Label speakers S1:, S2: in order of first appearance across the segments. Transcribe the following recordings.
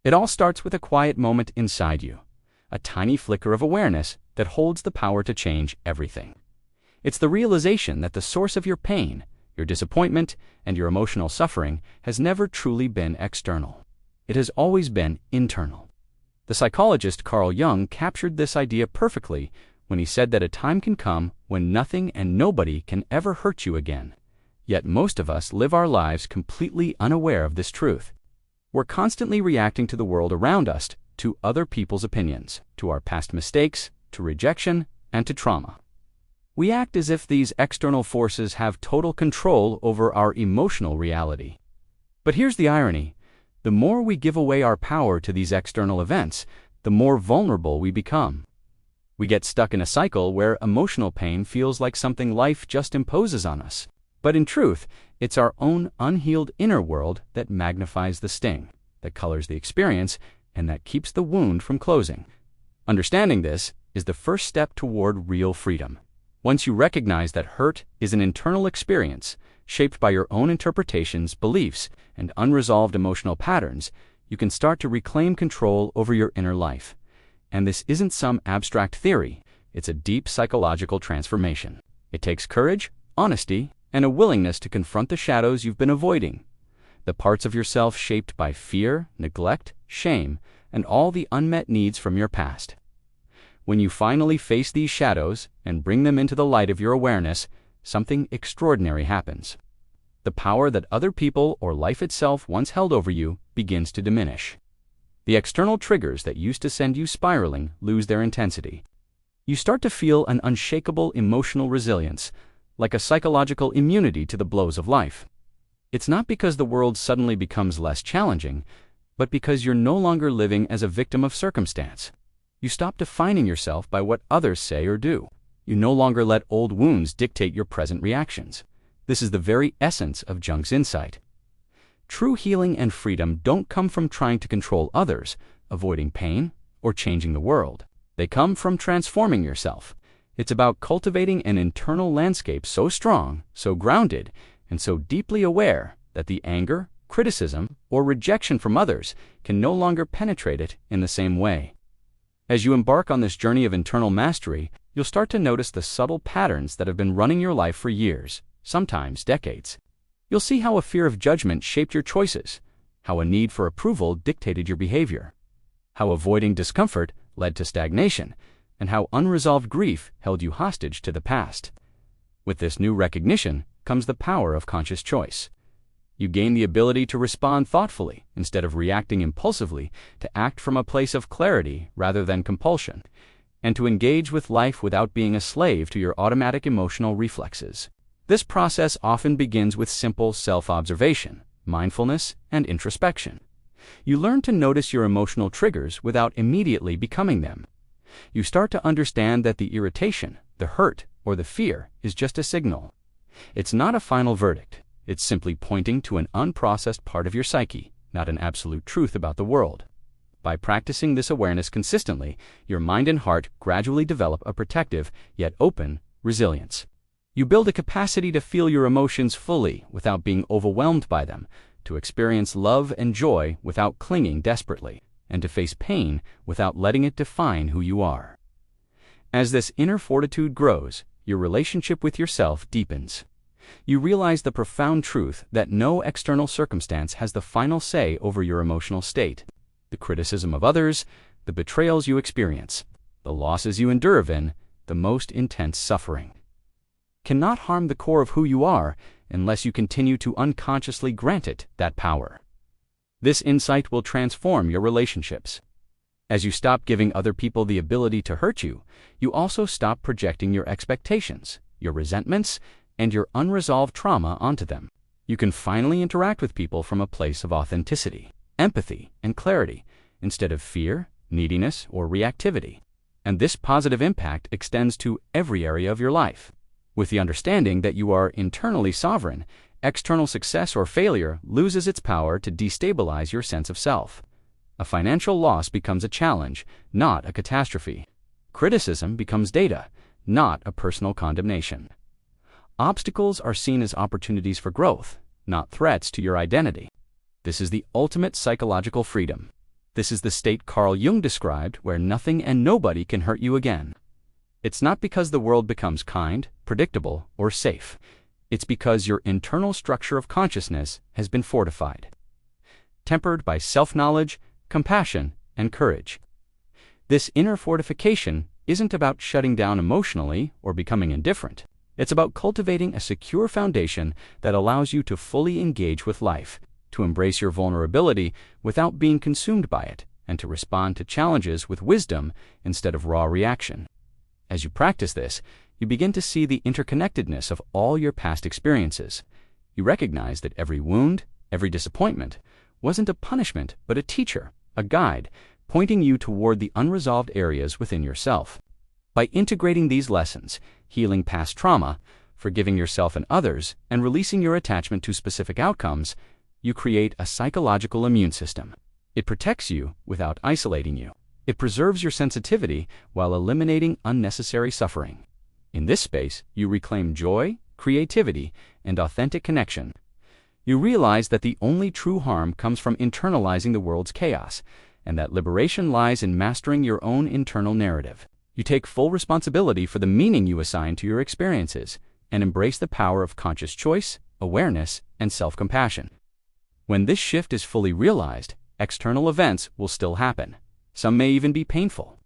S1: It all starts with a quiet moment inside you, a tiny flicker of awareness that holds the power to change everything. It's the realization that the source of your pain, your disappointment, and your emotional suffering has never truly been external. It has always been internal. The psychologist Carl Jung captured this idea perfectly when he said that a time can come when nothing and nobody can ever hurt you again. Yet most of us live our lives completely unaware of this truth. We're constantly reacting to the world around us, to other people's opinions, to our past mistakes, to rejection, and to trauma. We act as if these external forces have total control over our emotional reality. But here's the irony. The more we give away our power to these external events, the more vulnerable we become. We get stuck in a cycle where emotional pain feels like something life just imposes on us. But in truth, it's our own unhealed inner world that magnifies the sting, that colors the experience, and that keeps the wound from closing. Understanding this is the first step toward real freedom. Once you recognize that hurt is an internal experience, shaped by your own interpretations, beliefs, and unresolved emotional patterns, you can start to reclaim control over your inner life. And this isn't some abstract theory, it's a deep psychological transformation. It takes courage, honesty, and a willingness to confront the shadows you've been avoiding, the parts of yourself shaped by fear, neglect, shame, and all the unmet needs from your past. When you finally face these shadows and bring them into the light of your awareness, something extraordinary happens. The power that other people or life itself once held over you begins to diminish. The external triggers that used to send you spiraling lose their intensity. You start to feel an unshakable emotional resilience, like a psychological immunity to the blows of life. It's not because the world suddenly becomes less challenging, but because you're no longer living as a victim of circumstance. You stop defining yourself by what others say or do. You no longer let old wounds dictate your present reactions. This is the very essence of Jung's insight. True healing and freedom don't come from trying to control others, avoiding pain, or changing the world. They come from transforming yourself. It's about cultivating an internal landscape so strong, so grounded, and so deeply aware that the anger, criticism, or rejection from others can no longer penetrate it in the same way. As you embark on this journey of internal mastery, you'll start to notice the subtle patterns that have been running your life for years, sometimes decades. You'll see how a fear of judgment shaped your choices, how a need for approval dictated your behavior, how avoiding discomfort led to stagnation, and how unresolved grief held you hostage to the past. With this new recognition comes the power of conscious choice. You gain the ability to respond thoughtfully instead of reacting impulsively, to act from a place of clarity rather than compulsion, and to engage with life without being a slave to your automatic emotional reflexes. This process often begins with simple self-observation, mindfulness, and introspection. You learn to notice your emotional triggers without immediately becoming them. You start to understand that the irritation, the hurt, or the fear is just a signal. It's not a final verdict. It's simply pointing to an unprocessed part of your psyche, not an absolute truth about the world. By practicing this awareness consistently, your mind and heart gradually develop a protective, yet open, resilience. You build a capacity to feel your emotions fully without being overwhelmed by them, to experience love and joy without clinging desperately, and to face pain without letting it define who you are. As this inner fortitude grows, your relationship with yourself deepens. You realize the profound truth that no external circumstance has the final say over your emotional state. The criticism of others, the betrayals you experience, the losses you endure even, the most intense suffering, cannot harm the core of who you are unless you continue to unconsciously grant it that power. This insight will transform your relationships. As you stop giving other people the ability to hurt you, you also stop projecting your expectations, your resentments, and your unresolved trauma onto them. You can finally interact with people from a place of authenticity, empathy, and clarity, instead of fear, neediness, or reactivity. And this positive impact extends to every area of your life. With the understanding that you are internally sovereign, external success or failure loses its power to destabilize your sense of self. A financial loss becomes a challenge, not a catastrophe. Criticism becomes data, not a personal condemnation. Obstacles are seen as opportunities for growth, not threats to your identity. This is the ultimate psychological freedom. This is the state Carl Jung described, where nothing and nobody can hurt you again. It's not because the world becomes kind, predictable, or safe. It's because your internal structure of consciousness has been fortified, tempered by self-knowledge, compassion, and courage. This inner fortification isn't about shutting down emotionally or becoming indifferent. It's about cultivating a secure foundation that allows you to fully engage with life, to embrace your vulnerability without being consumed by it, and to respond to challenges with wisdom instead of raw reaction. As you practice this, you begin to see the interconnectedness of all your past experiences. You recognize that every wound, every disappointment, wasn't a punishment but a teacher, a guide, pointing you toward the unresolved areas within yourself. By integrating these lessons, healing past trauma, forgiving yourself and others, and releasing your attachment to specific outcomes, you create a psychological immune system. It protects you without isolating you. It preserves your sensitivity while eliminating unnecessary suffering. In this space, you reclaim joy, creativity, and authentic connection. You realize that the only true harm comes from internalizing the world's chaos, and that liberation lies in mastering your own internal narrative. You take full responsibility for the meaning you assign to your experiences, and embrace the power of conscious choice, awareness, and self-compassion. When this shift is fully realized, external events will still happen. Some may even be painful.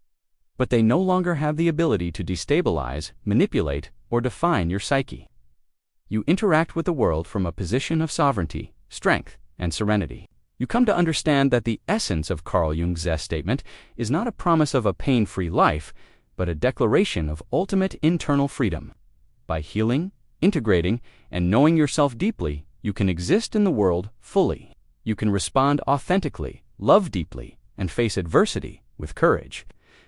S1: But they no longer have the ability to destabilize, manipulate, or define your psyche. You interact with the world from a position of sovereignty, strength, and serenity. You come to understand that the essence of Carl Jung's statement is not a promise of a pain-free life, but a declaration of ultimate internal freedom. By healing, integrating, and knowing yourself deeply, you can exist in the world fully. You can respond authentically, love deeply, and face adversity with courage.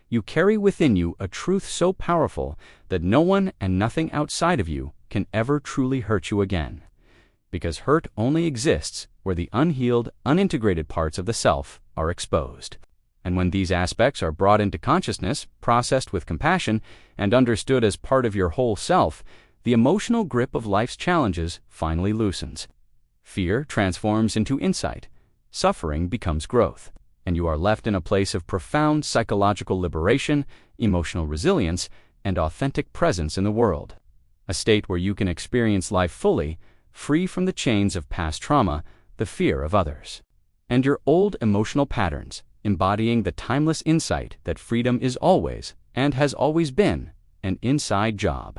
S1: You carry within you a truth so powerful that no one and nothing outside of you can ever truly hurt you again. Because hurt only exists where the unhealed, unintegrated parts of the self are exposed. And when these aspects are brought into consciousness, processed with compassion, and understood as part of your whole self, the emotional grip of life's challenges finally loosens. Fear transforms into insight. Suffering becomes growth. And you are left in a place of profound psychological liberation, emotional resilience, and authentic presence in the world. A state where you can experience life fully, free from the chains of past trauma, the fear of others, and your old emotional patterns, embodying the timeless insight that freedom is always, and has always been, an inside job.